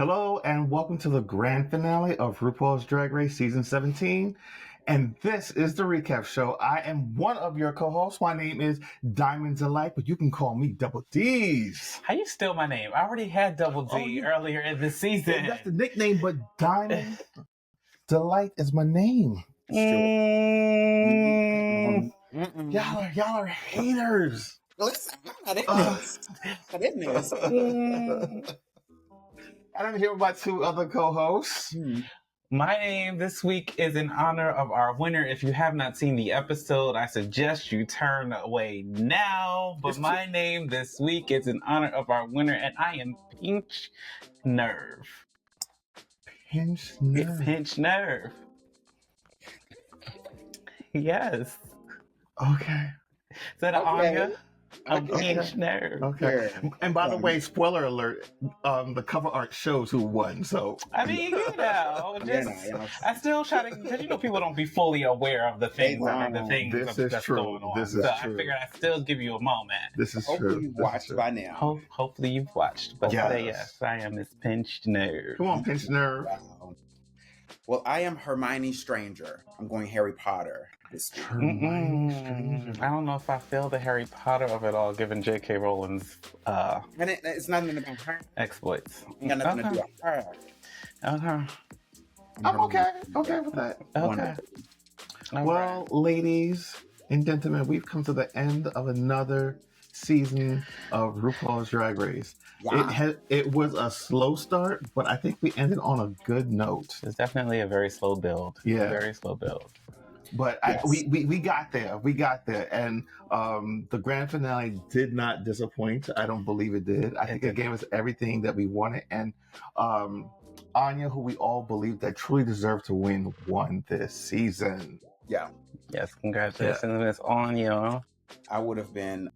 Hello and welcome to the grand finale of RuPaul's Drag Race Season 17. And this is the recap show. I am one of your co-hosts. My name is Diamond Delight, but you can call me Double D's. How you steal my name? I already had Double D earlier in the season. That's the nickname, but Diamond Delight is my name. Y'all are haters. Listen, I'm not in this. And I'm here with my two other co-hosts. My name this week is in honor of our winner. If you have not seen the episode, I suggest you turn away now. But my name this week is in honor of our winner, and I am Pinch Nerve. Pinch Nerve. Pinch Nerve. Yes. Okay. Is that an Anya? I'm Pinch Nerve. Okay. And by the way, spoiler alert, the cover art shows who won, so. I mean, I still try to, because people don't be fully aware of the things that's going on. This is so true. I figured I'd still give you a moment. This is Hopefully true. you've watched by now. Hopefully you've watched. But yes, I am Miss Pinch Nerve. Come on, Pinch Nerve. Wow. Well, I am Hermione Stranger. I'm going Harry Potter this week. I don't know if I feel the Harry Potter of it all, given J.K. Rowling's And it's nothing about her. exploits. It got nothing to do with her. Okay. I'm okay with that. Okay. Well, ladies and gentlemen, we've come to the end of another season of RuPaul's Drag Race. Yeah. It was a slow start, but I think we ended on a good note. It's definitely a very slow build. Yeah. Very slow build. But Yes. we got there, and the grand finale did not disappoint. I don't believe it did. I think it gave us everything that we wanted, and Anya, who we all believe that truly deserved to win, won this season. Yeah. Yes, congratulations, Miss Anya. I would have been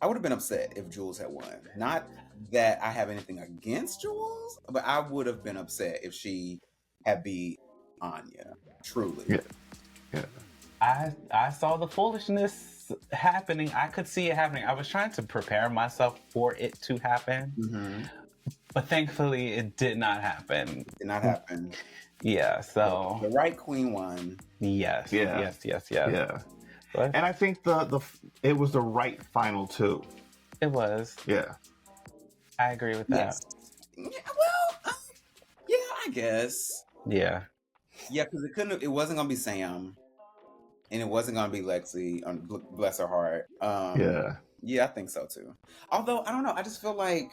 upset if Jules had won. Not that I have anything against Jules, but I would have been upset if she had beat Anya. Truly. Yeah. I saw the foolishness happening. I could see it happening. I was trying to prepare myself for it to happen, Mm-hmm. but thankfully it did not happen. Did not happen. Yeah, so The right queen won. yes. Yeah. But And I think it was the right final too. it was. Yeah. I agree with that. Yes. Yeah, well, yeah, I guess. Yeah. Yeah, because it wasn't gonna be Sam, and it wasn't gonna be Lexi. Bless her heart. Yeah, I think so too. Although I don't know, I just feel like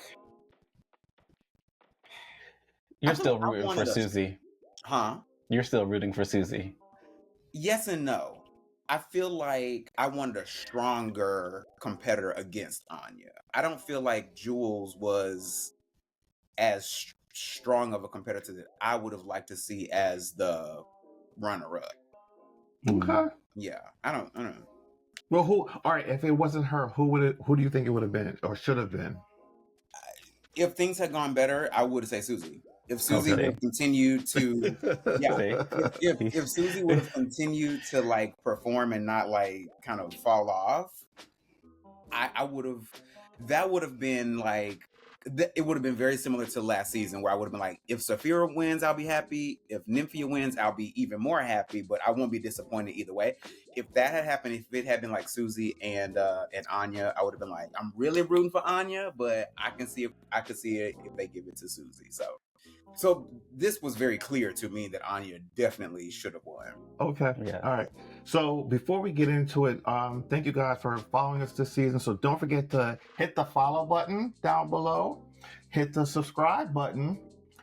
You're still rooting for Susie. Huh? You're still rooting for Susie. Yes and no. I feel like I wanted a stronger competitor against Anya. I don't feel like Jules was as strong of a competitor that I would have liked to see as the runner-up. Okay. Yeah, I don't know. Well, all right, if it wasn't her, who do you think it would have been or should have been? If things had gone better, I would say Susie. If Susie would have continued to, if Susie would have continued to like perform and not like kind of fall off, I would have. That would have been like. It would have been very similar to last season, where I would have been like, if Saphira wins, I'll be happy. If Nymphia wins, I'll be even more happy. But I won't be disappointed either way. If that had happened, if it had been like Susie and Anya, I would have been like, I'm really rooting for Anya, but I could see it if they give it to Susie. So this was very clear to me that Anya definitely should have won. Okay. Yeah. All right. So before we get into it, thank you guys for following us this season. So don't forget to hit the follow button down below, hit the subscribe button,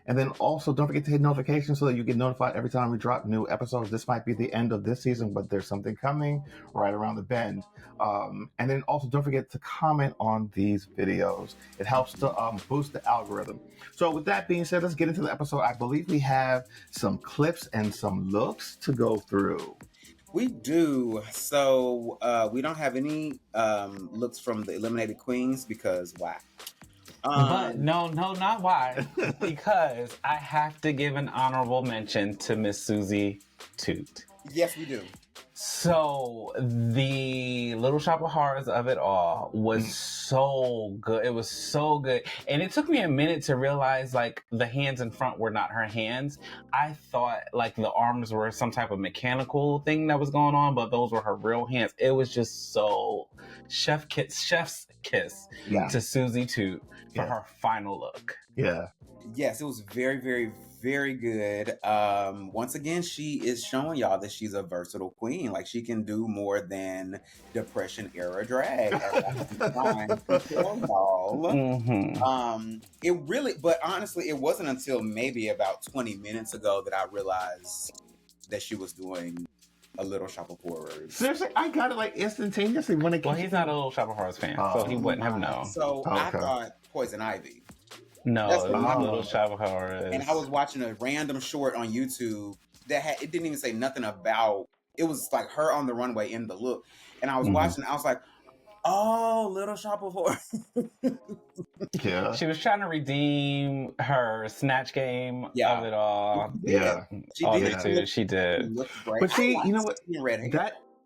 and then also don't forget to hit notifications so that you get notified every time we drop new episodes. This might be the end of this season, but there's something coming right around the bend. And then also don't forget to comment on these videos. It helps to boost the algorithm. So with that being said, let's get into the episode. I believe we have some clips and some looks to go through. We do. So we don't have any looks from the eliminated queens because why? But no, not why. Because I have to give an honorable mention to Miss Susie Toot. Yes, we do. So the Little Shop of Horrors of it all was so good. It was so good. And it took me a minute to realize like the hands in front were not her hands. I thought like the arms were some type of mechanical thing that was going on, but those were her real hands. It was just so chef's kiss to Susie Toot for her final look. Yeah. Yes, it was very, very, very good. Once again, she is showing y'all that she's a versatile queen. Like, she can do more than Depression era drag. It really, but honestly, it wasn't until maybe about 20 minutes ago that I realized that she was doing a Little Shop of Horrors. Seriously, I got it like instantaneously when it came. Well, he's not a Little Shop of Horrors fan, so he wouldn't have known. So I thought Poison Ivy. No, it was Little Shop of Horrors. And I was watching a random short on YouTube that it didn't even say nothing about. It was like her on the runway in the look, and I was watching. I was like, "Oh, Little Shop of Horrors." Yeah, she was trying to redeem her snatch game of it all. Yeah, she did. But see, you know what?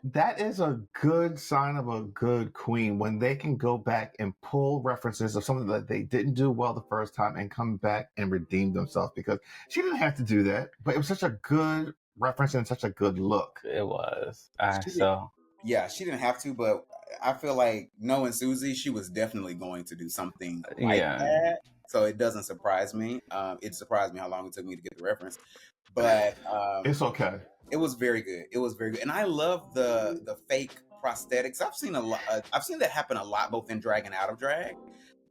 That is a good sign of a good queen when they can go back and pull references of something that they didn't do well the first time and come back and redeem themselves, because she didn't have to do that, but it was such a good reference and such a good look. It was. She didn't have to, but I feel like knowing Susie, she was definitely going to do something like that. So it doesn't surprise me. It surprised me how long it took me to get the reference, but it's okay. It was very good. It was very good, and I love the fake prosthetics. I've seen a lot. I've seen that happen a lot, both in drag and out of drag.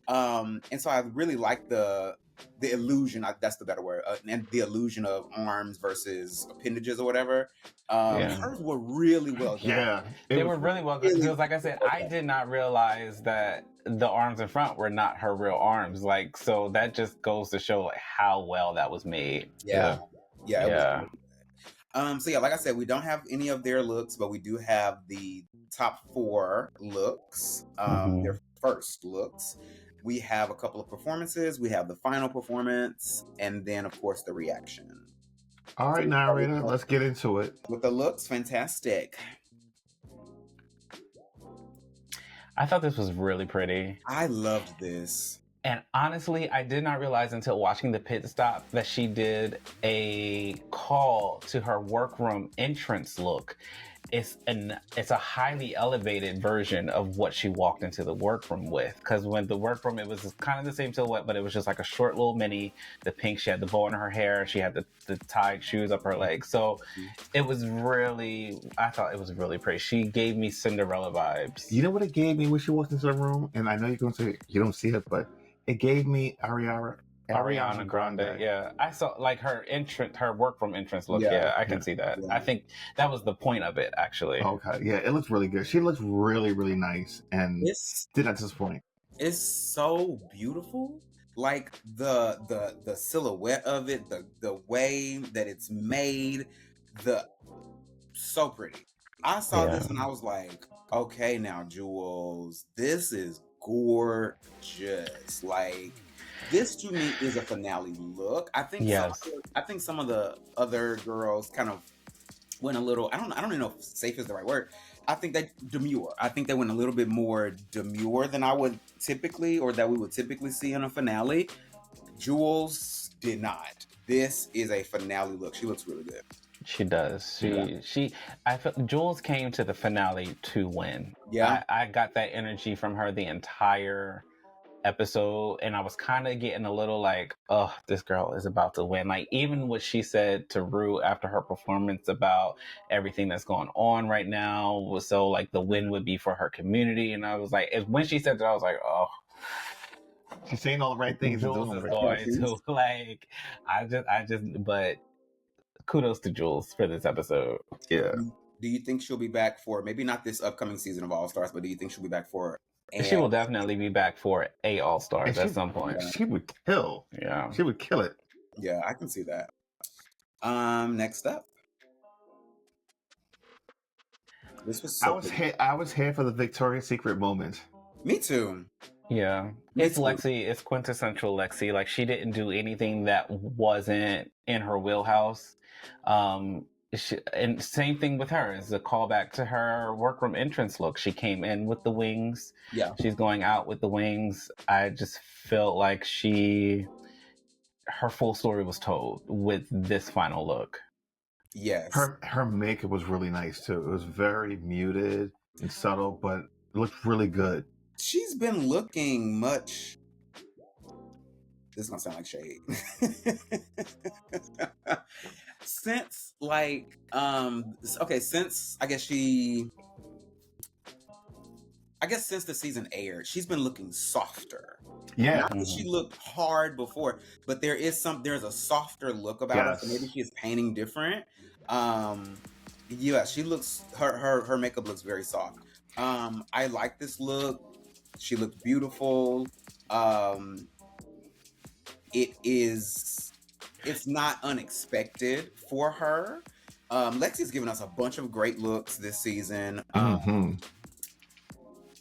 And so I really like the illusion. That's the better word. And the illusion of arms versus appendages or whatever. Hers were really well done. Yeah, they were really well done. Because, like I said, I did not realize that the arms in front were not her real arms. Like, so that just goes to show like how well that was made. Yeah. So like I said, we don't have any of their looks, but we do have the top 4 looks, their first looks. We have a couple of performances. We have the final performance, and then of course the reaction. All right, narrator, let's get into it. With the looks, fantastic. I thought this was really pretty. I loved this. And honestly, I did not realize until watching the pit stop that she did a call to her workroom entrance look. It's a highly elevated version of what she walked into the workroom with. Because when the workroom, it was kind of the same silhouette, but it was just like a short little mini. The pink, she had the bow in her hair. She had the tied shoes up her legs. So it was I thought it was really pretty. She gave me Cinderella vibes. You know what it gave me when she walked into the room? And I know you're going to say you don't see it, but it gave me Ariana Grande. Yeah, I saw like her workroom entrance look. Yeah, I can see that. Yeah. I think that was the point of it, actually. Okay, yeah, it looks really good. She looks really, really nice, and did not disappoint. It's so beautiful. Like the silhouette of it, the way that it's made, so pretty. I saw this and I was like, okay, now Jewels, this is gorgeous. Like, this to me is a finale look. I think some of the other girls kind of went a little, I don't even know if safe is the right word. I think they demure. I think they went a little bit more demure than I would typically, or that we would typically see in a finale. Jewels did not. This is a finale look. She looks really good. She does. I felt Jules came to the finale to win. Yeah. I got that energy from her the entire episode, and I was kind of getting a little like, oh, this girl is about to win. Like, even what she said to Rue after her performance about everything that's going on right now was so like the win would be for her community. And I was like, when she said that, I was like, oh, she's saying all the right things. Jules is going to like, but kudos to Jules for this episode. Yeah. Do you think she'll be back for maybe not this upcoming season of All Stars, but do you think she'll be back for? She will definitely be back for a All Stars at some point. She would kill. Yeah, she would kill it. Yeah, I can see that. Next up, this was. I was here for the Victoria's Secret moment. Me too. Yeah, it's Lexi. It's quintessential Lexi. Like, she didn't do anything that wasn't in her wheelhouse. and same thing with her, is a callback to her workroom entrance look. She came in with the wings. Yeah. She's going out with the wings. I just felt like her full story was told with this final look. Yes. Her makeup was really nice too. It was very muted and subtle, but it looked really good. She's been looking much. This is gonna sound like shade. Since like since since the season aired, she's been looking softer. Yeah. Not that she looked hard before, but there's a softer look about her. So maybe she is painting different. Yeah, she looks her makeup looks very soft. I like this look. She looked beautiful. It's not unexpected for her. Lexi's given us a bunch of great looks this season.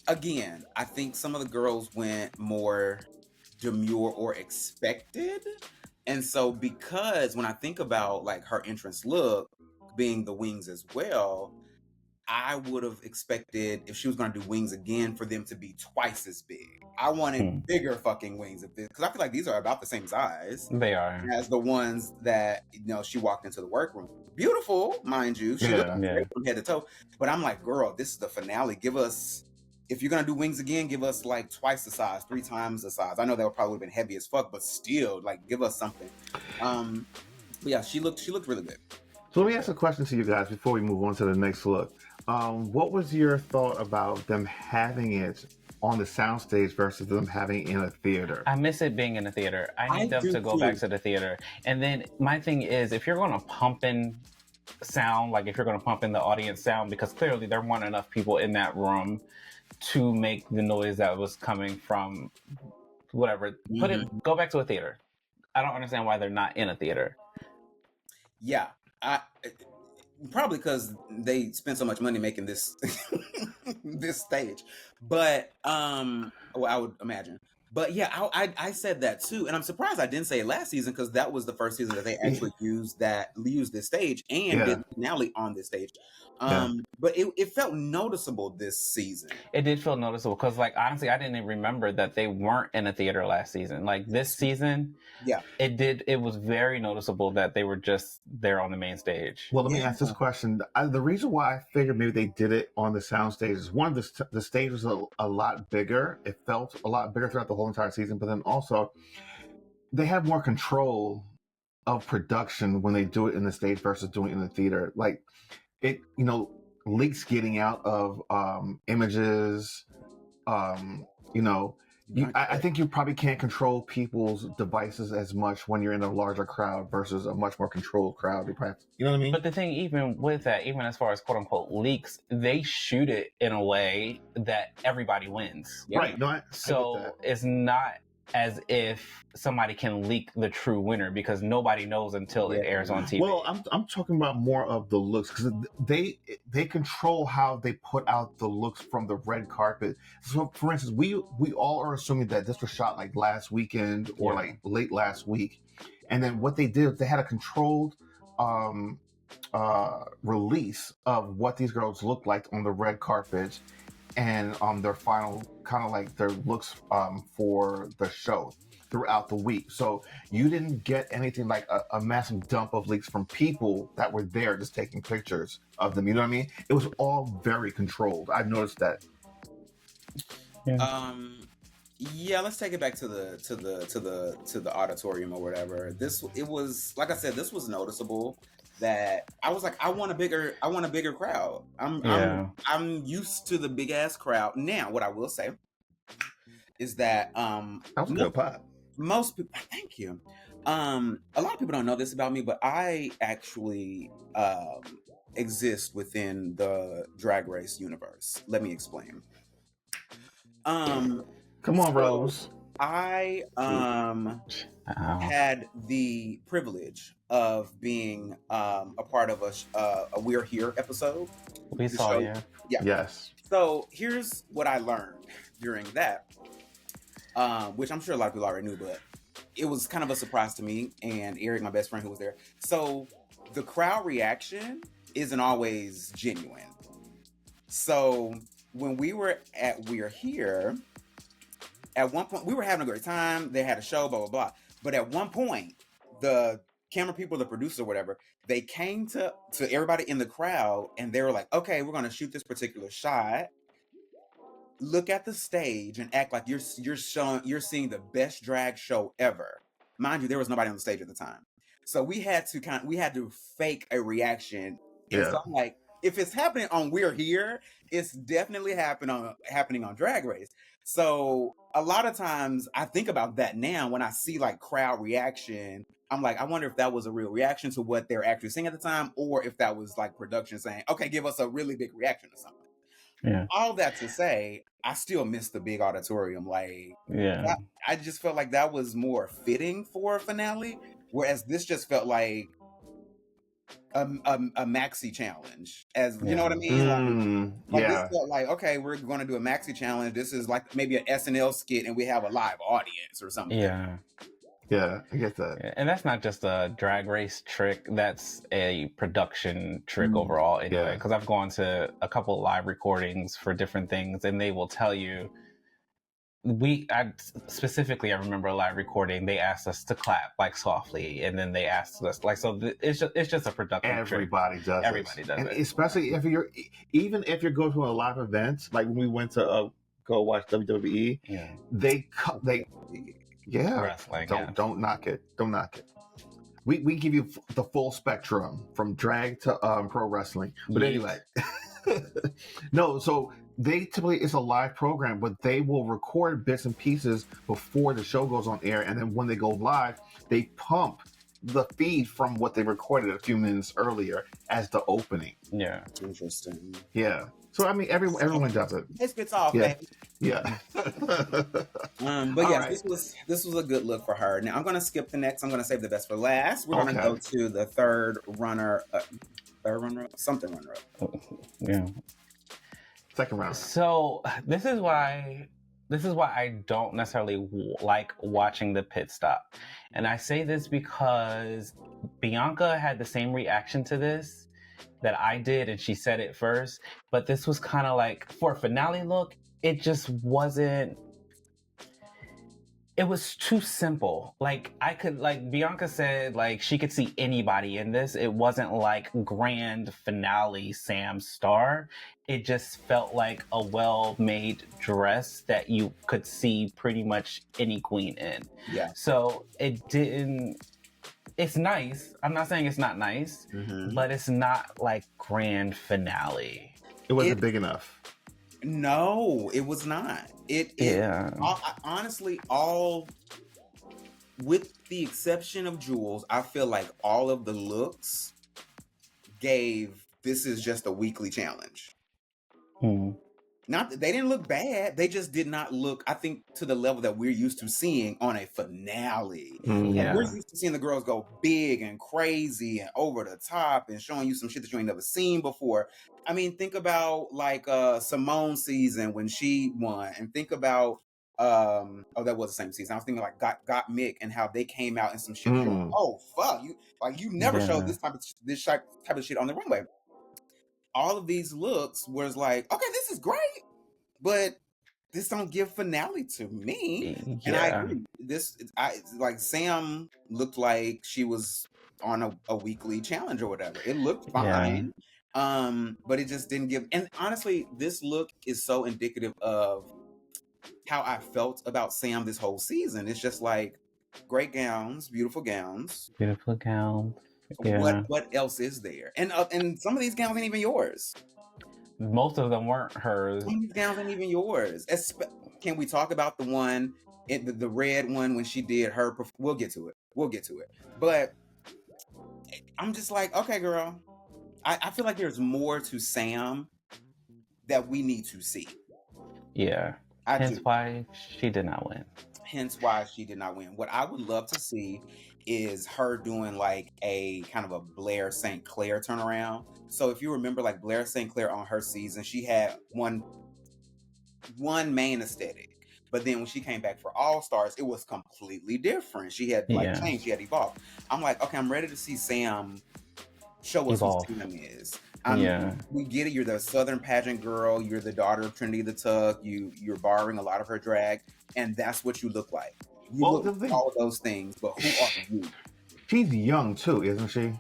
Again, I think some of the girls went more demure or expected. And so because when I think about like her entrance look being the wings as well, I would have expected if she was going to do wings again for them to be twice as big. I wanted bigger fucking wings because I feel like these are about the same size. They are. As the ones that she walked into the workroom. Beautiful, mind you. She looked great from head to toe. But I'm like, girl, this is the finale. Give us, if you're gonna do wings again, give us like twice the size, 3 times the size. I know that would probably have been heavy as fuck, but still, like, give us something. But yeah, she looked really good. So let me ask a question to you guys before we move on to the next look. What was your thought about them having it on the soundstage versus them having it in a theater? I miss it being in a theater. I need them to go back to the theater. And then my thing is, if you're going to pump in sound, like if you're going to pump in the audience sound, because clearly there weren't enough people in that room to make the noise that was coming from whatever. Go back to a theater. I don't understand why they're not in a theater. Yeah, probably because they spent so much money making this this stage. But I would imagine. But yeah, I said that too, and I'm surprised I didn't say it last season because that was the first season that they actually used this stage and did the finale on this stage. But it felt noticeable this season. It did feel noticeable because, like, honestly, I didn't even remember that they weren't in a theater last season. Like this season, it was very noticeable that they were just there on the main stage. Well, let me ask this question. The reason why I figured maybe they did it on the sound stage is one, the stage was a lot bigger. It felt a lot bigger throughout the whole entire season, but then also they have more control of production when they do it in the stage versus doing it in the theater. Like it, leaks getting out of images, I think you probably can't control people's devices as much when you're in a larger crowd versus a much more controlled crowd. You know what I mean? But the thing, even with that, even as far as quote unquote leaks, they shoot it in a way that everybody wins. Right. No, so it's not as if somebody can leak the true winner because nobody knows until it airs on TV. Well, I'm talking about more of the looks because they control how they put out the looks from the red carpet. So, for instance, we all are assuming that this was shot like last weekend or like late last week, and then what they did, they had a controlled release of what these girls looked like on the red carpet. And their final kind of like their looks for the show throughout the week. So you didn't get anything like a massive dump of leaks from people that were there just taking pictures of them. You know what I mean? It was all very controlled. I've noticed that. Yeah, let's take it back to the auditorium or whatever. It was like I said, this was noticeable. That I was like, I want a bigger crowd. I'm used to the big ass crowd. Now, what I will say is that that was a good pop. Most people, thank you. A lot of people don't know this about me, but I actually exist within the Drag Race universe. Let me explain. Come on, Rose. I had the privilege of being a part of a We're Here episode. We saw you. Yeah. Yes. So here's what I learned during that, which I'm sure a lot of people already knew, but it was kind of a surprise to me and Eric, my best friend who was there. So the crowd reaction isn't always genuine. So when we were at We're Here, at one point we were having a great time. They had a show, blah blah blah. But at one point, the camera people, the producer, or whatever, they came to everybody in the crowd and they were like, "Okay, we're gonna shoot this particular shot. Look at the stage and act like you're seeing the best drag show ever." Mind you, there was nobody on the stage at the time, so we had to fake a reaction. And so I'm like, if it's happening on We're Here, it's definitely happening on Drag Race. So a lot of times I think about that now when I see like crowd reaction. I'm like, I wonder if that was a real reaction to what they're actually saying at the time, or if that was like production saying, "Okay, give us a really big reaction or something." Yeah. All that to say, I still miss the big auditorium. Like, Yeah. I just felt like that was more fitting for a finale, whereas this just felt like a maxi challenge. As you know what I mean? Like this felt like, okay, we're going to do a maxi challenge. This is like maybe an SNL skit, and we have a live audience or something. Yeah. Yeah, I get that. Yeah, and that's not just a Drag Race trick. That's a production trick overall anyway. Because I've gone to a couple of live recordings for different things, and they will tell you, I remember a live recording, they asked us to clap like softly, and then they asked us like, so it's just a production Everybody trick. does Everybody it. does and it. Especially if you're going to a live event, like when we went to go watch WWE, they wrestling. Don't knock it. Don't knock it. We give you the full spectrum from drag to pro wrestling. But anyway, no. So they typically, it's a live program, but they will record bits and pieces before the show goes on air, and then when they go live, they pump the feed from what they recorded a few minutes earlier as the opening. Yeah, interesting. Yeah. So I mean, everyone does it. It spits off. Yeah. But yes, this was a good look for her. Now I'm going to skip the next. I'm going to save the best for last. We're going to go to the third runner up. Yeah. Second round. So this is why I don't necessarily like watching the pit stop. And I say this because Bianca had the same reaction to this that I did, and she said it first. But this was kind of like, for a finale look, it just wasn't. It was too simple. Like Bianca said, like she could see anybody in this. It wasn't like grand finale Sam Star. It just felt like a well-made dress that you could see pretty much any queen in. Yeah. So it didn't. It's nice. I'm not saying it's not nice, but it's not like grand finale. It wasn't big enough. No, it was not. Honestly, with the exception of Jules, I feel like all of the looks gave this is just a weekly challenge. Not that they didn't look bad, they just did not look, I think, to the level that we're used to seeing on a finale. Like, we're used to seeing the girls go big and crazy and over the top and showing you some shit that you ain't never seen before. I mean, think about like Simone's season when she won, and think about that was the same season. I was thinking like Got Mick and how they came out in some shit. Like, oh fuck, you never showed this type of shit on the runway. All of these looks was like, okay, this is great, but this don't give finale to me. And I agree. Like Sam looked like she was on a weekly challenge or whatever. It looked fine. But it just didn't give. And honestly, this look is so indicative of how I felt about Sam this whole season. It's just like great gowns, beautiful gowns. Beautiful gowns. Yeah. What else is there? And some of these gowns ain't even yours. Most of them weren't hers. Some of these gowns ain't even yours. Can we talk about the one, the red one when she did her? We'll get to it. But I'm just like, okay, girl. I feel like there's more to Sam that we need to see. Yeah. Hence why she did not win. What I would love to see is her doing like a kind of a Blair St. Clair turnaround. So if you remember, like Blair St. Clair on her season, she had one main aesthetic, but then when she came back for All Stars, it was completely different. She had changed, she had evolved. I'm like, okay, I'm ready to see Sam show us Evolve. who Tim is. Yeah. We get it. You're the Southern pageant girl. You're the daughter of Trinity the Tuck. You're borrowing a lot of her drag, and that's what you look like. You Well, look the like thing- all of those things, but who are you? She's young too, isn't she?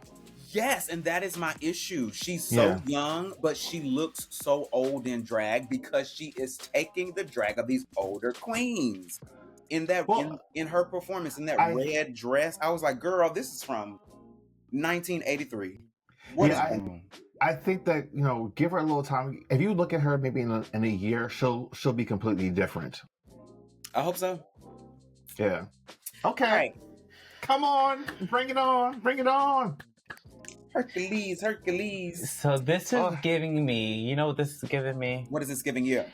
Yes, and that is my issue. She's so young, but she looks so old in drag because she is taking the drag of these older queens. In that in her performance in that red dress, I was like, "Girl, this is from 1983." I think that, you know, give her a little time. If you look at her maybe in a year, she'll be completely different. I hope so. Yeah. Okay. Right. Come on, bring it on, bring it on. Hercules. So this is giving me, you know what this is giving me? What is this giving you?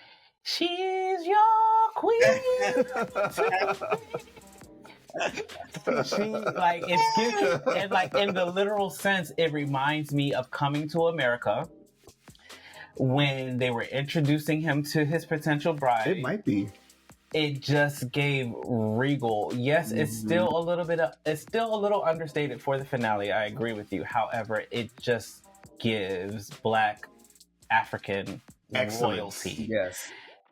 She's your queen. She like it's giving, and like in the literal sense, it reminds me of Coming to America when they were introducing him to his potential bride. It might be. It just gave regal. Yes, it's still a little understated for the finale. I agree with you. However, it just gives Black African royalty. Yes.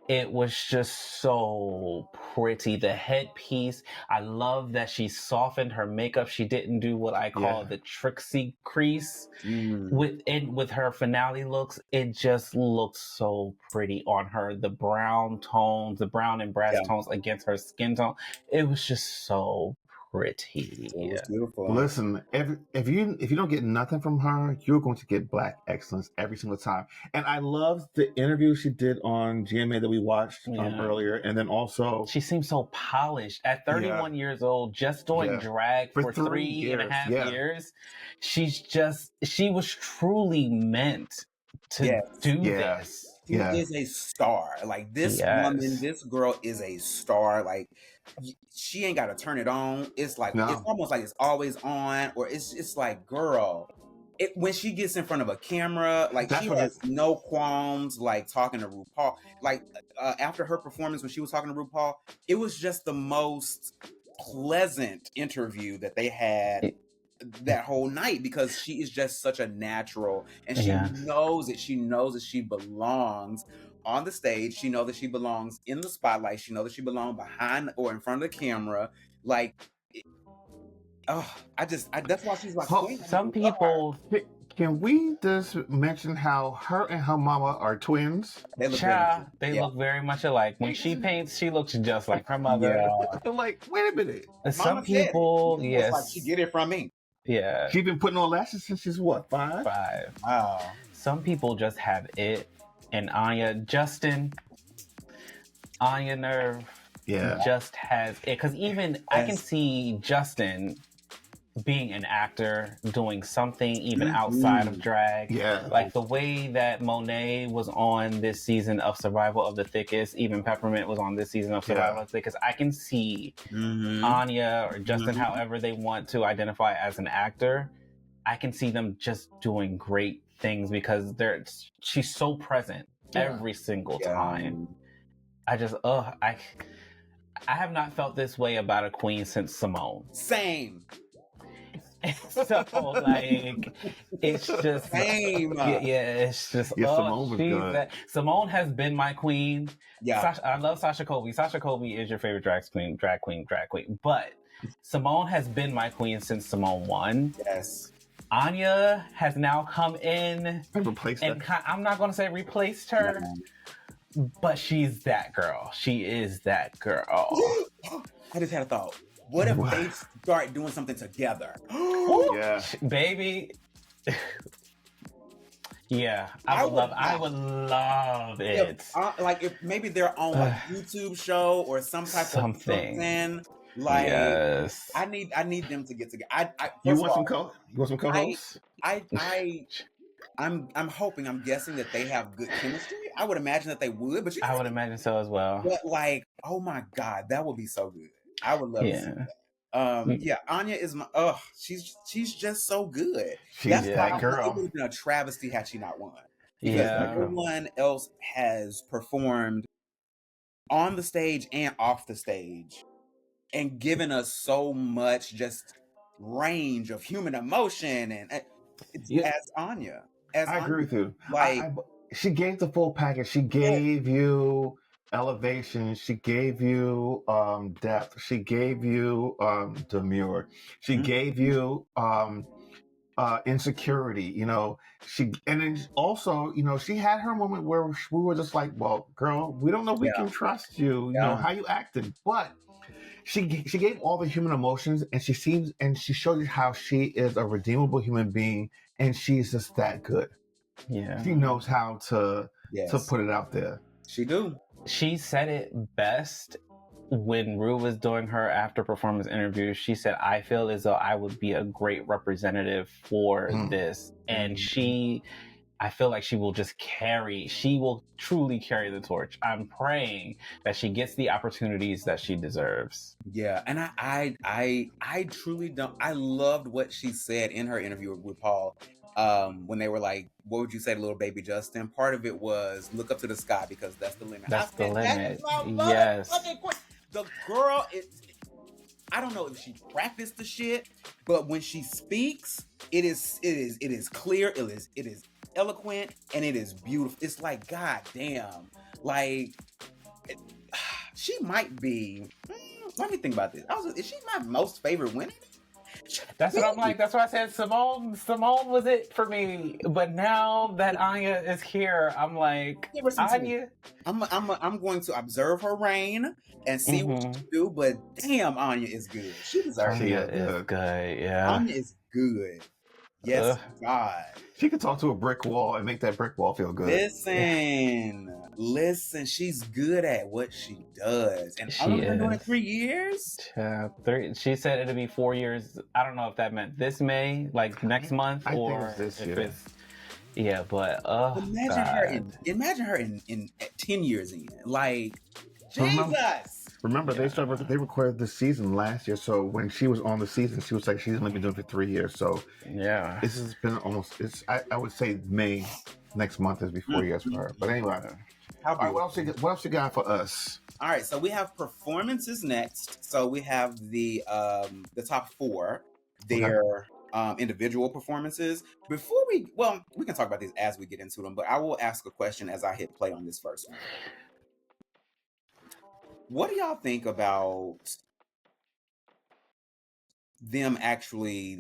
It was just so pretty. The headpiece, I love that she softened her makeup. She didn't do what I call the Trixie crease with her finale looks. It just looks so pretty on her. The brown tones, the brown and brass tones against her skin tone. It was just so pretty. It was beautiful. Listen, if you don't get nothing from her, you're going to get Black excellence every single time. And I love the interview she did on GMA that we watched earlier, and then also she seems so polished at 31 years old, just doing drag for 3.5 years. She was truly meant to do this. She is a star. Like this woman, this girl is a star. Like she ain't got to turn it on. It's like it's almost like it's always on, or it's like, girl. When she gets in front of a camera, like she has no qualms, like talking to RuPaul. Like after her performance, when she was talking to RuPaul, it was just the most pleasant interview that they had that whole night, because she is just such a natural, and she knows it. She knows that she belongs on the stage. She knows that she belongs in the spotlight. She knows that she belongs behind or in front of the camera. Like, that's why she's like queen. Some people. Can we just mention how her and her mama are twins? They look very much alike. When she paints, she looks just like her mother. I'm like, wait a minute. Some people, like, she get it from me. Yeah. She's been putting on lashes since she's what, 5? 5. Wow. Some people just have it. And Anya Nerve just has it. Because even I can see Justin being an actor, doing something even outside of drag. Yeah. Like the way that Monet was on this season of Survival of the Thickest, even Peppermint was on this season of Survival of the Thickest. I can see Anya or Justin, however they want to identify as an actor, I can see them just doing great things because she's so present every single time. I just, I have not felt this way about a queen since Simone. Same. So like it's just it's just Simone was good. Simone has been my queen. Yeah, I love Sasha Colby. Sasha Colby is your favorite drag queen. But Simone has been my queen since Simone won. Yes. Anya has now come in and replaced her. I'm not going to say replaced her, but she's that girl. She is that girl. I just had a thought. What if they start doing something together? Baby. Yeah, I would love it. If maybe they're on a YouTube show or some type of something. Like, I need them to get together. You want some co-hosts? I'm hoping, I'm guessing that they have good chemistry. I would imagine that they would, but I would imagine so as well. But like, oh my God, that would be so good. I would love to see that. Anya is my she's just so good. That's why girl. It would have been a travesty had she not won. Because everyone else has performed on the stage and off the stage and given us so much just range of human emotion, and as Anya. As I agree with you. Like she gave the full package. She gave you elevation. She gave you depth. She gave you demure. She gave you insecurity. You know, and then also, you know, she had her moment where we were just like, well, girl, we don't know if we can trust you. You know how you acted, but she gave all the human emotions, and she showed you how she is a redeemable human being, and she's just that good. Yeah, she knows how to put it out there. She do. She said it best when Rue was doing her after performance interview. She said, "I feel as though I would be a great representative for this," and I feel like she will truly carry the torch. I'm praying that she gets the opportunities that she deserves. Yeah, and I truly don't. I loved what she said in her interview with RuPaul. When they were like, "What would you say to little baby Justin?" Part of it was, "Look up to the sky because that's the limit." That's the limit. Yes. The girl is. I don't know if she practiced the shit, but when she speaks, it is clear. It is eloquent, and it is beautiful. It's like, god damn, like she might be. Let me think about this. Is she my most favorite winner? That's what I'm like. That's why I said Simone was it for me. But now that Anya is here, I'm like, Anya. I'm going to observe her reign and see what she do. But damn, Anya is good. She deserves it. Anya is good. Yeah, Anya is good. Yes, God. She could talk to a brick wall and make that brick wall feel good. Listen, she's good at what she does. And she only been doing it 3 years? Yeah, 3. She said it'll be 4 years. I don't know if that meant this May, like next month, or think it's this if year. Yeah, but imagine her in 10 years in. Like, Jesus. Remember, they recorded the season last year, so when she was on the season, she was like, she's only been doing it for 3 years. So yeah, this has been almost. I would say May next month is be 4 years for her. But anyway, all right, what else you got for us? All right, so we have performances next. So we have the top 4, their individual performances. Before we can talk about these as we get into them, but I will ask a question as I hit play on this first one. What do y'all think about them actually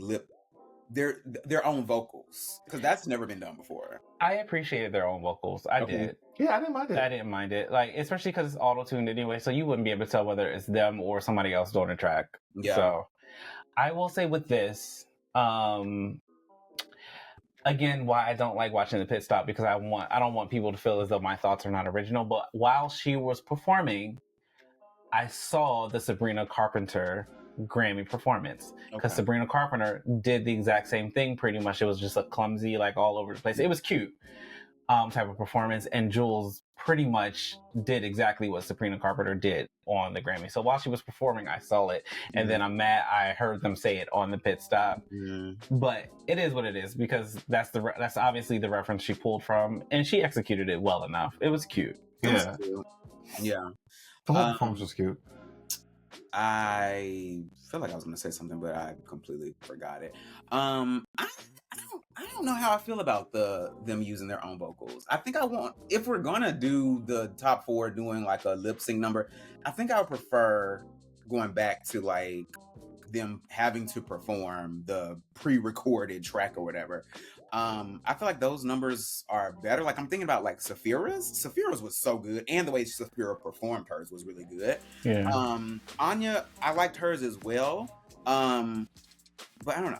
their own vocals? Because that's never been done before. I appreciated their own vocals. I did. Yeah, I didn't mind it. I didn't mind it. Like, especially because it's auto-tuned anyway, so you wouldn't be able to tell whether it's them or somebody else doing the track. Yeah. So I will say with this, again, why I don't like watching the pit stop, because I don't want people to feel as though my thoughts are not original. But while she was performing, I saw the Sabrina Carpenter Grammy performance, because Sabrina Carpenter did the exact same thing pretty much. It was just a clumsy, like all over the place. It was cute type of performance, and Jules pretty much did exactly what Sabrina Carpenter did on the Grammy. So while she was performing, I saw it, and then I'm mad I heard them say it on the pit stop. But it is what it is, because that's obviously the reference she pulled from, and she executed it well enough. It was cute. Yeah. Yeah. The whole performance was cute. I feel like I was going to say something, but I completely forgot it. I don't know how I feel about them using their own vocals. I think if we're going to do the top 4 doing like a lip sync number, I think I would prefer going back to like them having to perform the pre-recorded track or whatever. I feel like those numbers are better. Like, I'm thinking about like Saphira's was so good, and the way Saphira performed hers was really good. Yeah. Anya, I liked hers as well. But I don't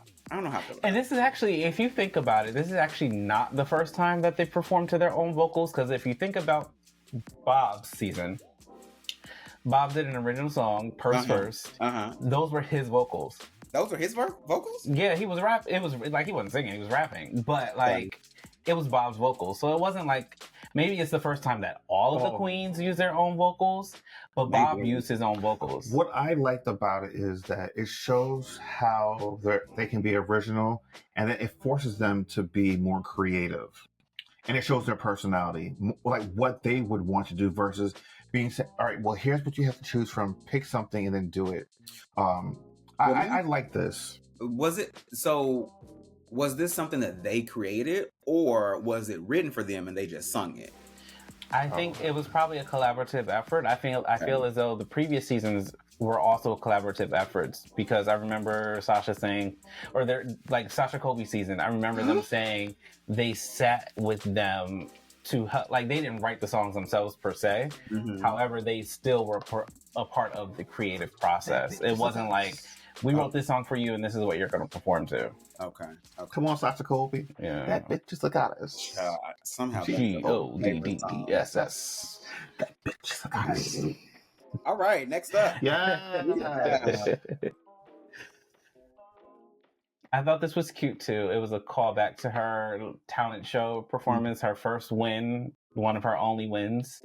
know how I feel about And this is actually, if you think about it, this is actually not the first time that they performed to their own vocals, because if you think about Bob's season, Bob did an original song, Purse First. Those were his vocals. Those were his vocals? Yeah, he was rapping. It was like he wasn't singing, he was rapping. But like, it was Bob's vocals. So it wasn't like, maybe it's the first time that all of the queens use their own vocals, but Bob used his own vocals. What I liked about it is that it shows how they can be original, and that it forces them to be more creative. And it shows their personality, like what they would want to do versus being said, all right, well, here's what you have to choose from, pick something and then do it. I like this. Was it, so was this something that they created, or was it written for them and they just sung it? I think it was probably a collaborative effort. I feel as though the previous seasons were also collaborative efforts, because I remember Sasha saying, or they're like Sasha Colby season, I remember them saying they sat with them to help, like they didn't write the songs themselves per se. However, they still were a part of the creative process. It wasn't like, we wrote this song for you and this is what you're going to perform to. Okay. Come on, Sasha Colby. Yeah. That bitch is a goddess. Somehow. G-O-D-D-S-S. That bitch is a goddess. All right, next up. Yeah. I thought this was cute too. It was a callback to her talent show performance, her first win, one of her only wins.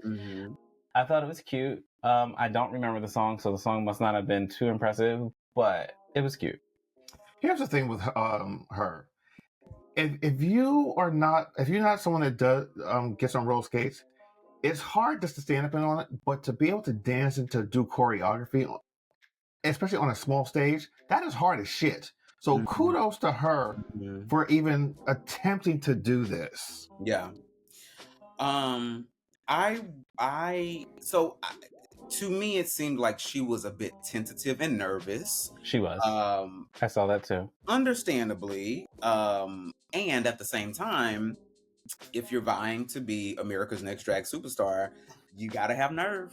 I thought it was cute. I don't remember the song, so the song must not have been too impressive, but it was cute. Here's the thing with her. If you're not someone that does gets on roller skates, it's hard just to stand up and on it, but to be able to dance and to do choreography, especially on a small stage, that is hard as shit. So kudos to her for even attempting to do this. Yeah. To me, it seemed like she was a bit tentative and nervous. She was. I saw that too. Understandably. And at the same time, if you're vying to be America's Next Drag Superstar, you gotta have nerve.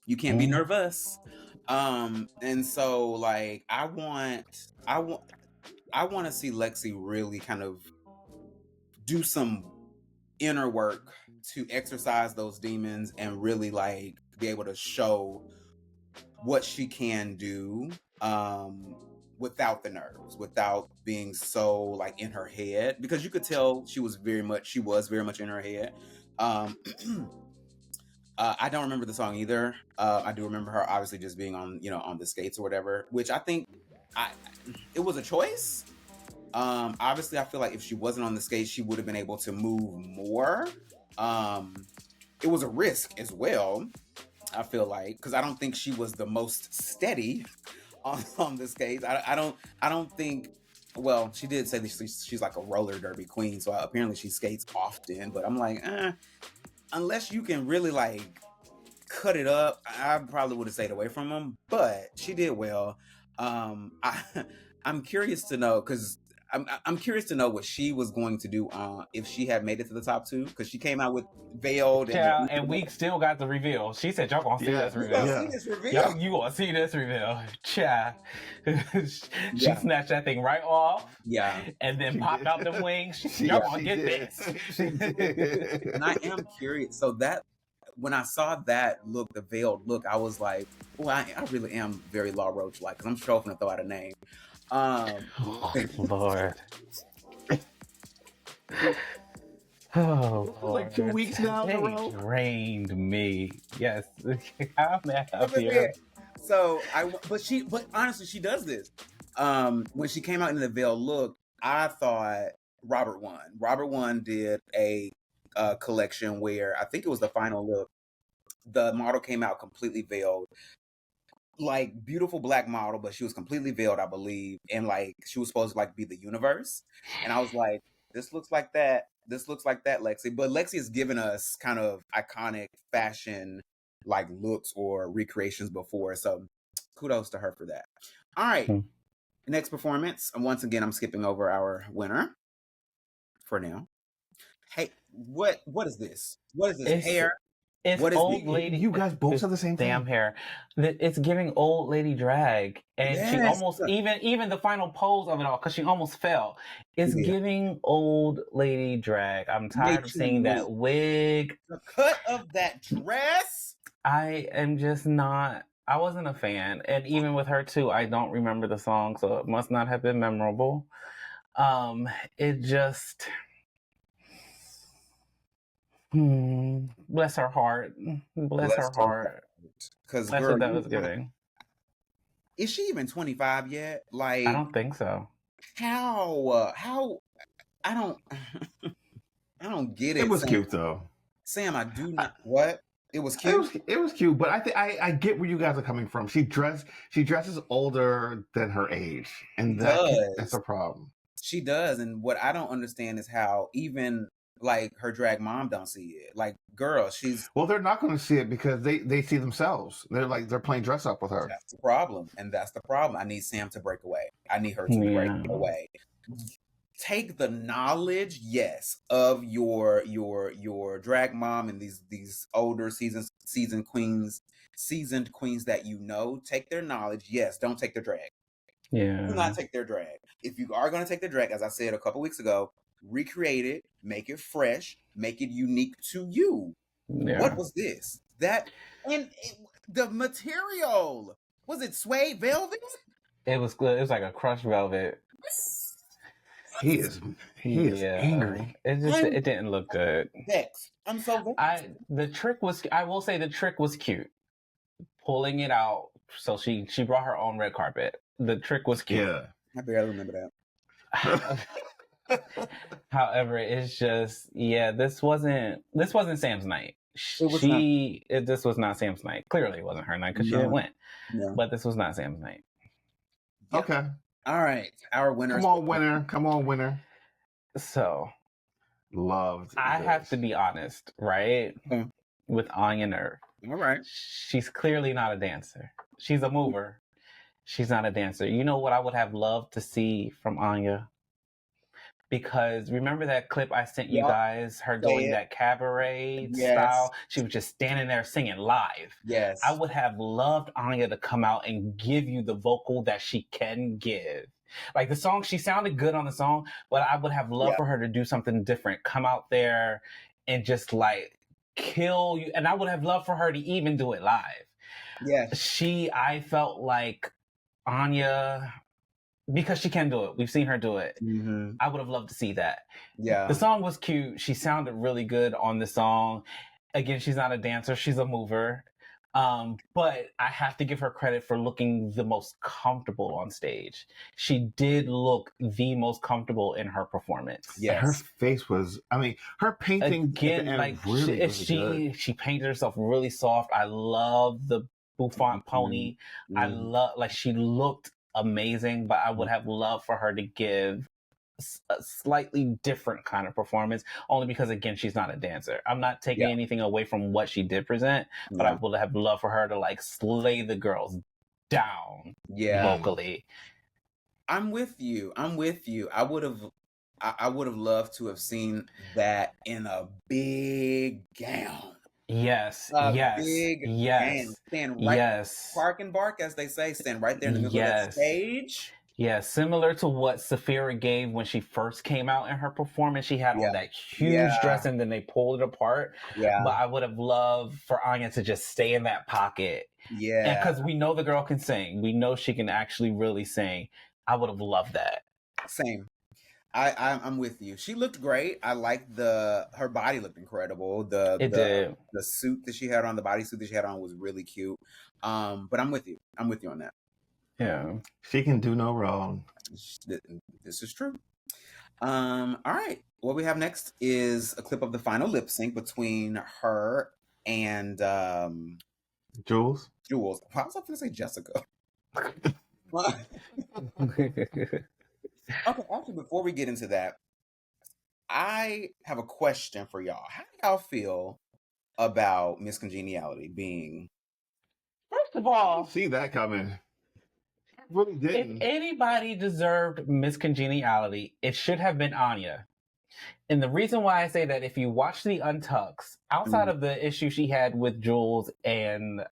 You can't be nervous. And so like I want to see Lexi really kind of do some inner work to exercise those demons and really like be able to show what she can do without the nerves, without being so like in her head, because you could tell she was very much in her head. I don't remember the song either. I do remember her obviously just being on the skates or whatever, which I think it was a choice. Obviously I feel like if she wasn't on the skates, she would have been able to move more. It was a risk as well, I feel like, because I don't think she was the most steady on the skates. I don't think. Well, she did say that she's like a roller derby queen, so apparently she skates often. But I'm like, unless you can really like cut it up, I probably would have stayed away from them. But she did well. I'm curious to know, because I'm curious to know what she was going to do if she had made it to the top 2, because she came out with veiled and we still got the reveal. She said, "Y'all gonna see this reveal. See this reveal. You gonna see this reveal." Child. She snatched that thing right off. Yeah, and then popped out the wings. Y'all gonna get this. She did. And I am curious. So that when I saw that look, the veiled look, I was like, "Well, I really am very Law Roach like," because I'm sure gonna throw out a name. Oh, Lord. Oh, like 2 weeks now in a row. Drained me. Yes, I'm happier. So but honestly, she does this. When she came out in the veiled look, I thought Robert One did a collection where I think it was the final look. The model came out completely veiled. Like beautiful black model, but she was completely veiled, I believe, and like she was supposed to like be the universe. And I was like, this looks like that, Lexi. But Lexi has given us kind of iconic fashion like looks or recreations before, so kudos to her for that. All right, next performance. And once again, I'm skipping over our winner for now. Hey, what is this? What is this hair? It's what is old lady. You guys both said the same thing. Damn hair. It's giving old lady drag, and she almost even the final pose of it all, because she almost fell. It's giving old lady drag. I'm tired of seeing that wig. The cut of that dress. I am just not. I wasn't a fan, and even with her too, I don't remember the song, so it must not have been memorable. It just. Bless her heart. Bless her heart. Because that's what that was giving. Is she even 25 yet? Like, I don't think so. How? I don't get it. It was Sam. Cute though. Sam, I do not. What? It was cute. It was cute, but I get where you guys are coming from. She dresses older than her age, and that's a problem. She does, and what I don't understand is how even like her drag mom don't see it. Like, girl, she's Well, they're not going to see it because they see themselves. They're playing dress up with her. that's the problem, and that's the problem. I need Sam to break away. I need her to break away. Take the knowledge, yes, of your drag mom and these older seasoned queens that you know. Take their knowledge, yes. Don't take their drag. Yeah. Do not take their drag. If you are going to take the drag, as I said a couple weeks ago, recreate it, make it fresh, make it unique to you. Yeah. What was this? The material, was it suede velvet? It was good. It was like a crushed velvet. He is angry. It didn't look good. Vexed. I'm so vexed. I will say the trick was cute. Pulling it out, so she brought her own red carpet. The trick was cute. Yeah. I barely remember that. However, it's just this wasn't Sam's night. This was not Sam's night. Clearly, it wasn't her night because she didn't win. No. But this was not Sam's night. Yep. Okay. All right, our winner. Come on, winner. So, loved. I have to be honest, right? Mm. With Anya Nerve. All right. She's clearly not a dancer. She's a mover. She's not a dancer. You know what I would have loved to see from Anya? Because remember that clip I sent you guys, her doing that cabaret style? She was just standing there singing live. Yes. I would have loved Anya to come out and give you the vocal that she can give. Like the song, she sounded good on the song, but I would have loved for her to do something different. Come out there and just like kill you. And I would have loved for her to even do it live. Yes. I felt like Anya, because she can do it. We've seen her do it. Mm-hmm. I would have loved to see that. Yeah. The song was cute. She sounded really good on the song. Again, she's not a dancer. She's a mover. But I have to give her credit for looking the most comfortable on stage. She did look the most comfortable in her performance. Yeah, her face was. I mean, her painting again, like really she painted herself really soft. I love the bouffant pony. Mm-hmm. I love she looked amazing, but I would have loved for her to give a slightly different kind of performance, only because again she's not a dancer. I'm not taking anything away from what she did present, but I would have loved for her to like slay the girls down vocally. I'm with you. I would have loved to have seen that in a big gown. Yes. Big gown. Stand right park and bark, as they say, stand right there in the middle of the stage. Yeah, similar to what Saphira gave when she first came out in her performance. She had on that huge dress and then they pulled it apart. Yeah. But I would have loved for Anya to just stay in that pocket. Yeah. Because we know the girl can sing. We know she can actually really sing. I would have loved that. Same. I'm with you. She looked great. I liked her body looked incredible. The suit that she had on, the bodysuit that she had on was really cute. But I'm with you. I'm with you on that. Yeah. She can do no wrong. This is true. All right. What we have next is a clip of the final lip sync between her and Jules. Why was I going to say Jessica? Okay, actually, before we get into that, I have a question for y'all. How do y'all feel about Miss Congeniality being? First of all, see that coming. Really didn't. If anybody deserved Miss Congeniality, it should have been Anya. And the reason why I say that, if you watch the Untucks, outside of the issue she had with Jules and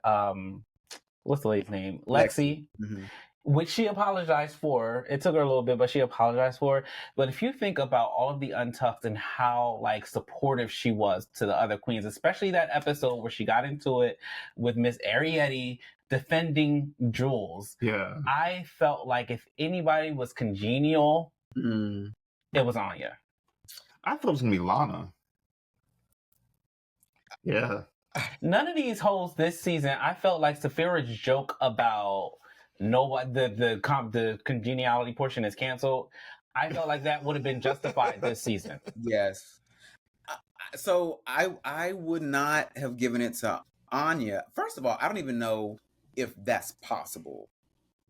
what's the lady's name? Lexi. Mm-hmm. Which she apologized for. It took her a little bit, but she apologized for it. But if you think about all of the Untucked and how like supportive she was to the other queens, especially that episode where she got into it with Miss Arietti defending Jules. Yeah. I felt like if anybody was congenial, it was Anya. I thought it was gonna be Lana. Yeah. None of these hoes this season, I felt like Saphira's joke about nobody, the congeniality portion is canceled. I felt like that would have been justified this season. Yes. So I would not have given it to Anya. First of all, I don't even know if that's possible.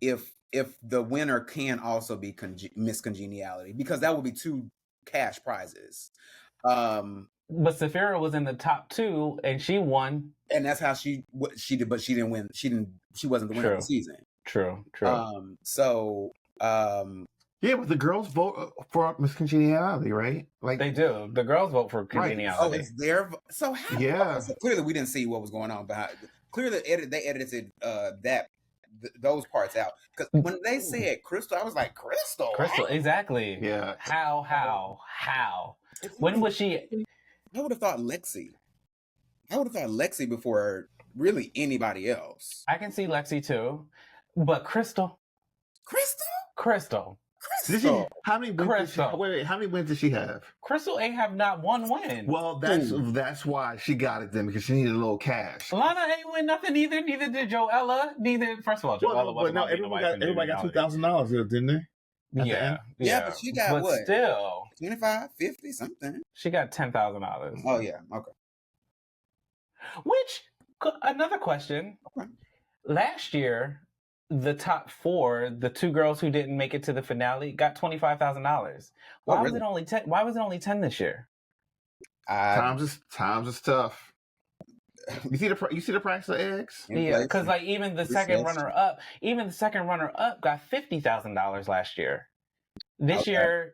If if the winner can also be Miss Congeniality, because that would be 2 cash prizes. But Saphira was in the top 2 and she won. And that's how she did, but she didn't win. She wasn't the winner of the season. True. Yeah, but the girls vote for Miss Congeniality, right? Like they do. The girls vote for Congeniality. Oh, it's their so how? Yeah. So clearly, we didn't see what was going on behind. Clearly, they edited those parts out, because when they said Crystal, I was like, Crystal, exactly. Yeah. How? When was she? I would have thought Lexi. Before really anybody else. I can see Lexi too, but Crystal. Did she, how many wins how many wins did she have? Crystal ain't have not one win. Well, that's why she got it then, because she needed a little cash. Lana ain't win nothing either. Neither did Joella. First of all, Joella wasn't. No, everybody got $2,000, didn't they? Yeah, but she got but what? Still, 25, 50, something. She got $10,000. Oh yeah, okay. Which another question. Okay. Last year, the top 4, the 2 girls who didn't make it to the finale, got $25,000. Why was it only 10? Why was it only 10 this year? Times is tough. You see the price of eggs? Yeah, because like even the second runner up got $50,000 last year. This year,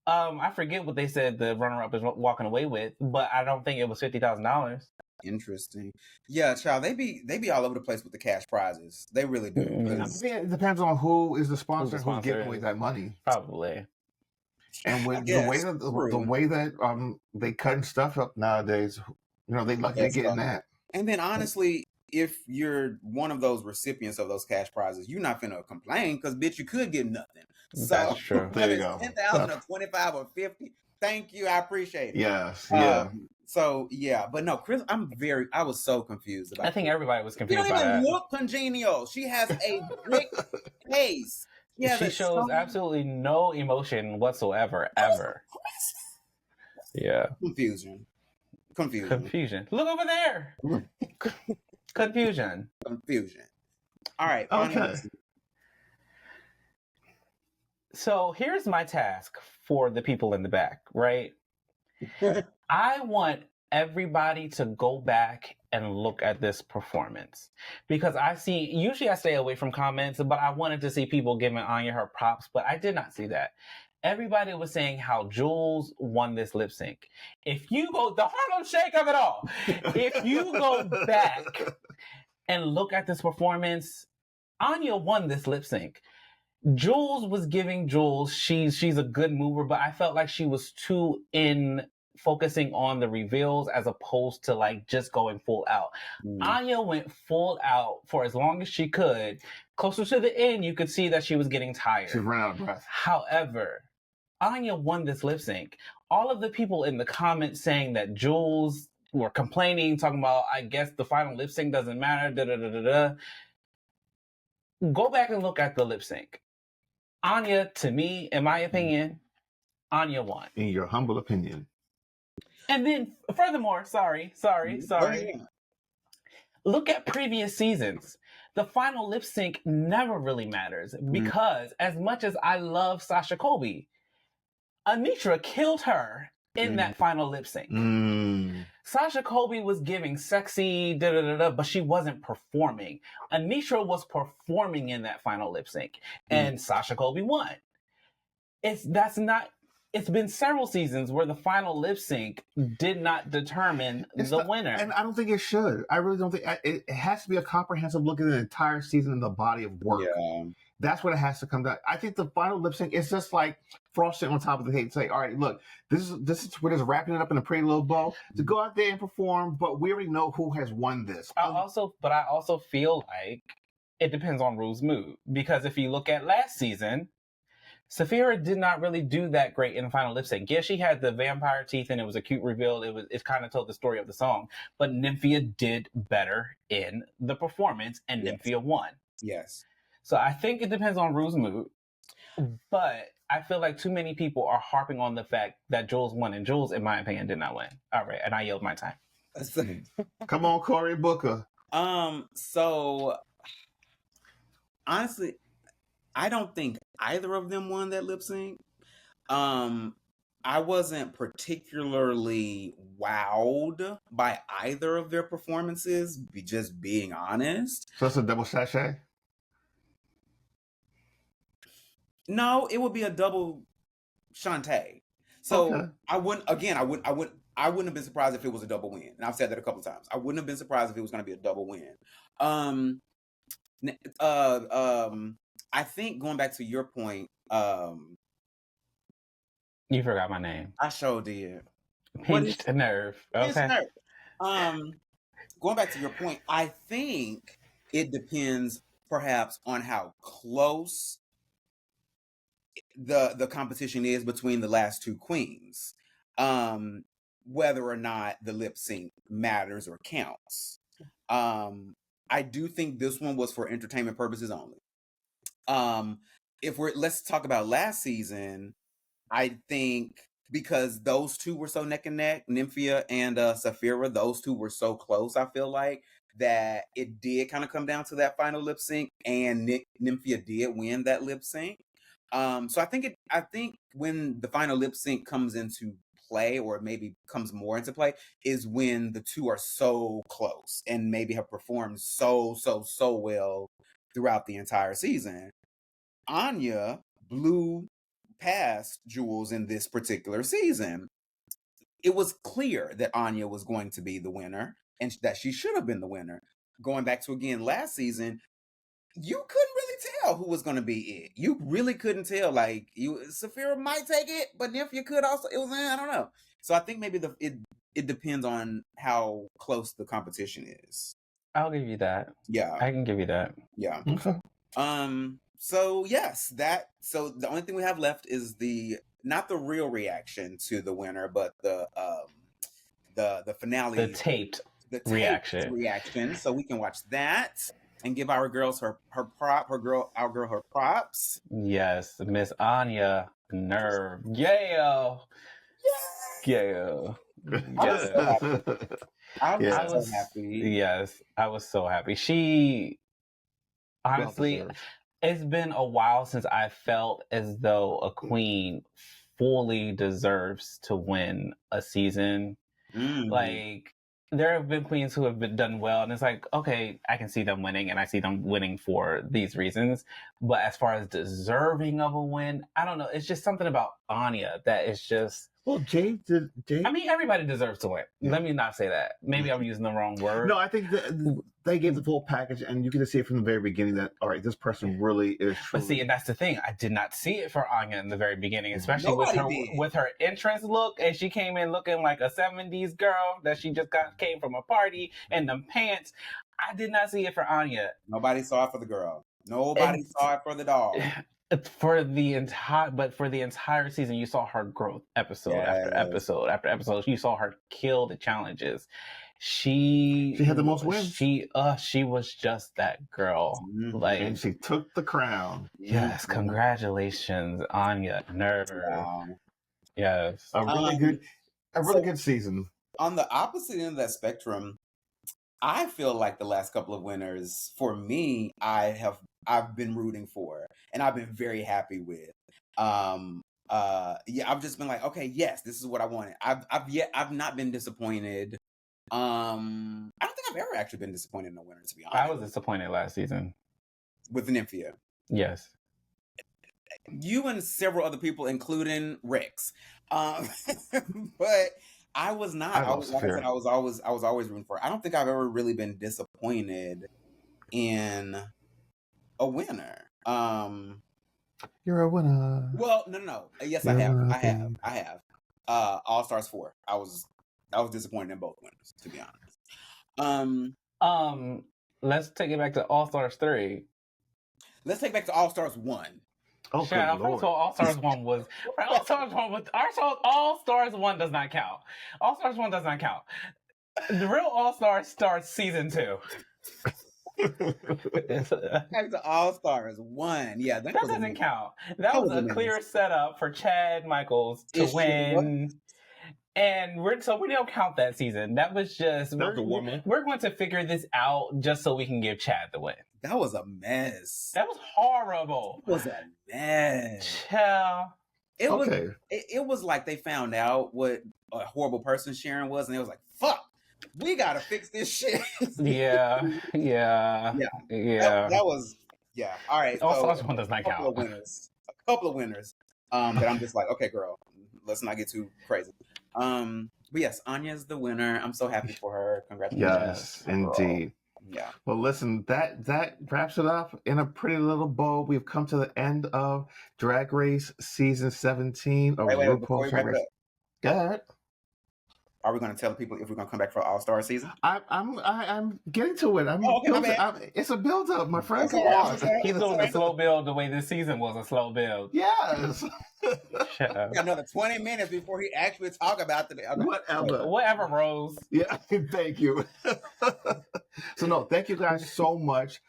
I forget what they said the runner up is walking away with, but I don't think it was $50,000. Interesting. Yeah, child, they be all over the place with the cash prizes. They really do. It depends on who is the sponsor, who's giving away that money. Probably. And with the way that they cutting stuff up nowadays, they lucky to getting that. And then honestly, if you're one of those recipients of those cash prizes, you're not finna complain, because bitch, you could get nothing. That's true. There you go. 10,000 or 25 or 50. Thank you, I appreciate it. Yes, yeah. So yeah, but no, Chris, I was so confused about. I think everybody was confused. She don't even look congenial. She has a brick face. She shows absolutely no emotion whatsoever, ever. Yeah. Confusion. Look over there. Confusion. All right. Okay. So here's my task for the people in the back, right? I want everybody to go back and look at this performance, because usually I stay away from comments, but I wanted to see people giving Anya her props, but I did not see that. Everybody was saying how Jules won this lip sync. If you go, the Harlem Shake of it all, if you go back and look at this performance, Anya won this lip sync. Jules was giving Jules, she's a good mover, but I felt like she was too focusing on the reveals as opposed to like just going full out. Anya went full out for as long as she could. Closer to the end, you could see that she was getting tired. She ran out of breath. However, Anya won this lip sync. All of the people in the comments saying that Jules were complaining, talking about, I guess the final lip sync doesn't matter, Go back and look at the lip sync. Anya, to me, in my opinion, Anya won. In your humble opinion. And then, furthermore, sorry. Look at previous seasons. The final lip sync never really matters, because as much as I love Sasha Colby, Anitra killed her in that final lip sync. Sasha Colby was giving sexy, but she wasn't performing. Anitra was performing in that final lip sync, and Sasha Colby won. It's been several seasons where the final lip sync did not determine the winner. And I don't think it should. I really don't think it has to be a comprehensive look at the entire season and the body of work. Yeah. That's what it has to come down. I think the final lip sync is just like frosting on top of the cake. Say, all right, look, this is we're just wrapping it up in a pretty little bow to go out there and perform, but we already know who has won this. I also feel like it depends on Ru's mood, because if you look at last season, Saphira did not really do that great in the final lip sync. Yeah, she had the vampire teeth and it was a cute reveal. It kind of told the story of the song, but Nymphia did better in the performance, and Nymphia won. Yes. So I think it depends on Ru's mood, but I feel like too many people are harping on the fact that Jules won, and Jules, in my opinion, did not win. All right, and I yield my time. Come on, Cory Booker. So honestly, I don't think either of them won that lip sync. I wasn't particularly wowed by either of their performances, just being honest. So it's a double sachet? No, it would be a double Shantae. So Okay. I wouldn't have been surprised if it was a double win. And I've said that a couple of times. I wouldn't have been surprised if it was going to be a double win. I think going back to your point, you forgot my name. I sure did. Pinched nerve. Okay. Going back to your point, I think it depends perhaps on how close the competition is between the last two queens. Whether or not the lip sync matters or counts. I do think this one was for entertainment purposes only. Let's talk about last season, I think because those two were so neck and neck, Nymphia and Sapphira, those two were so close, I feel like, that it did kind of come down to that final lip sync, and Nymphia did win that lip sync. So I think when the final lip sync comes into play, or maybe comes more into play, is when the two are so close and maybe have performed so well throughout the entire season. Anya blew past Jules in this particular season. It was clear that Anya was going to be the winner and that she should have been the winner. Going back to again last season, you couldn't really tell who was going to be it. You really couldn't tell. Like, Sapphira might take it, but Nymphia could also. It was, I don't know. So I think maybe it depends on how close the competition is. I'll give you that. Yeah, I can give you that. Yeah. Okay. So yes, so the only thing we have left is not the real reaction to the winner, but the finale, the taped reaction. So we can watch that and give our girls her props. Yes, Miss Anya Nerve. Yeah. I was so happy. Yes, I was so happy. She honestly, it's been a while since I felt as though a queen fully deserves to win a season. Like, there have been queens who have done well, and it's like, okay, I can see them winning, and I see them winning for these reasons. But as far as deserving of a win, I don't know. It's just something about Anya that is just... Well, Jade. I mean, everybody deserves to win. Yeah. Let me not say that. Maybe I'm using the wrong word. No, I think they gave the full package, and you can see it from the very beginning that, all right, this person really is true. But see, and that's the thing. I did not see it for Anya in the very beginning, especially with her entrance look, and she came in looking like a 70s girl that she just came from a party, and them pants. I did not see it for Anya. Nobody saw it for the girl. Nobody saw it for the dog. For the entire season, you saw her growth episode after episode after episode. You saw her kill the challenges. She had the most wins. She was just that girl. Like, and she took the crown. Yes, congratulations, Anya Nerve. Wow. Yes, a really good season. On the opposite end of that spectrum, I feel like the last couple of winners, for me, I've been rooting for, and I've been very happy with. I've just been like, okay, yes, this is what I wanted. I've not been disappointed. I don't think I've ever actually been disappointed in a winner, to be honest. I was disappointed last season with Nymphia. Yes, you and several other people, including Rex, but. I was not. I was always rooting for it. I don't think I've ever really been disappointed in a winner. You're a winner. Well, no. Yes, I have. All Stars 4. I was disappointed in both winners, to be honest. Let's take it back to All Stars 3. Let's take it back to All Stars 1. Oh, first of all, All Stars 1 was... All Stars 1 does not count. All Stars 1 does not count. The real All Stars starts season 2. Back to All Stars 1. Yeah, that doesn't count. That was a clear setup for Chad Michaels to win. And we don't count that season. That was just... We're going to figure this out just so we can give Chad the win. That was a mess. That was horrible. It was a mess. Child. It was like they found out what a horrible person Sharon was, and they was like, "Fuck, we gotta fix this shit." Yeah. That was All right. All So Stars 1 does not count. A couple of winners. That I'm just like, okay, girl, let's not get too crazy. But yes, Anya's the winner. I'm so happy for her. Congratulations. Yes, indeed. Yeah. Well, listen, that wraps it up in a pretty little bow. We've come to the end of Drag Race season 17 of RuPaul's Drag Race. Go ahead. Are we going to tell people if we're going to come back for All-Star season? I'm getting to it. It's a build-up, my friend. He's doing a slow build the way this season was a slow build. Yes. Shut up. We got another 20 minutes before he actually talk about the Whatever, Rose. Yeah, thank you. So no, thank you guys so much.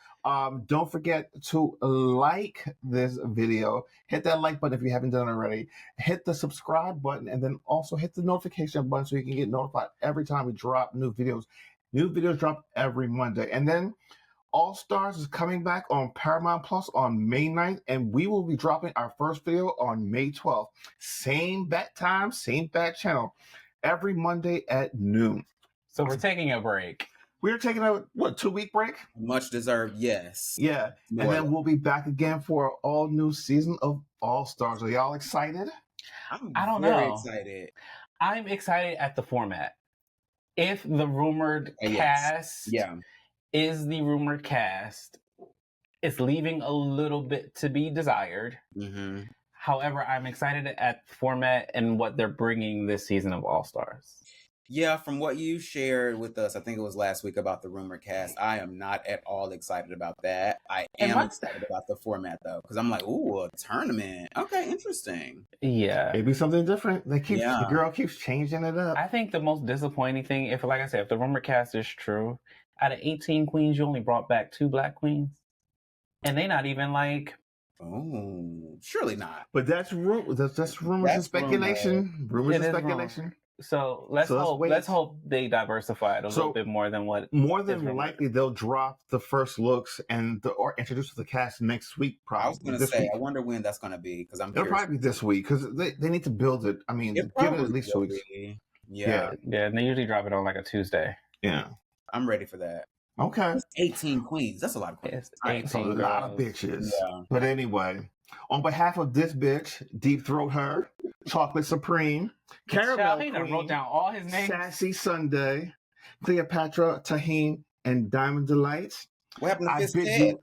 Don't forget to like this video. Hit that like button if you haven't done it already. Hit the subscribe button, and then also hit the notification button so you can get notified every time we drop new videos. New videos drop every Monday. And then All Stars is coming back on Paramount Plus on May 9th, and we will be dropping our first video on May 12th. Same bat time, same bat channel, every Monday at noon. So we're taking a break. We're taking a 2-week break? Much deserved, yes. Yeah. And then we'll be back again for an all new season of All Stars. Are y'all excited? I don't know. Very excited. I'm excited at the format. If the rumored cast is the rumored cast, it's leaving a little bit to be desired. Mm-hmm. However, I'm excited at the format and what they're bringing this season of All Stars. Yeah, from what you shared with us, I think it was last week about the rumor cast, I am not at all excited about that. I am excited about the format, though, because I'm like, ooh, a tournament. Okay, interesting. Yeah. Maybe something different. The girl keeps changing it up. I think the most disappointing thing, if the rumor cast is true, out of 18 queens, you only brought back 2 black queens. And they not even like... Oh, surely not. But that's rumors and speculation. Rumors and speculation. So let's hope they diversify it a little bit more than what. More than likely, they'll drop the first looks or introduce the cast next week. Probably. I was going to say, I wonder when that's going to be because it'll probably be this week because they need to build it. I mean, give it at least 2 weeks. Yeah, and they usually drop it on like a Tuesday. Yeah, I'm ready for that. Okay, 18 queens. That's a lot of queens. It's a lot of bitches. Yeah. But anyway, on behalf of this bitch, Deep Throat Her, Chocolate Supreme, Caramel Queen, wrote down all his names. Sassy Sunday, Cleopatra, Tahine, and Diamond Delights. What happened to Fist Ted?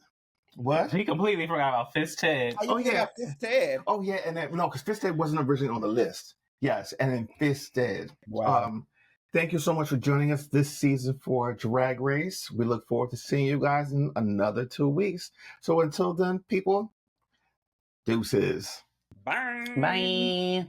What? He completely forgot about Fist Ted. Oh yeah, Fist Ted. Oh yeah, and then, no, because Fist Ted wasn't originally on the list. Yes, and then Fist Ted. Wow. Thank you so much for joining us this season for Drag Race. We look forward to seeing you guys in another 2 weeks. So until then, people, deuces. Bye. Bye.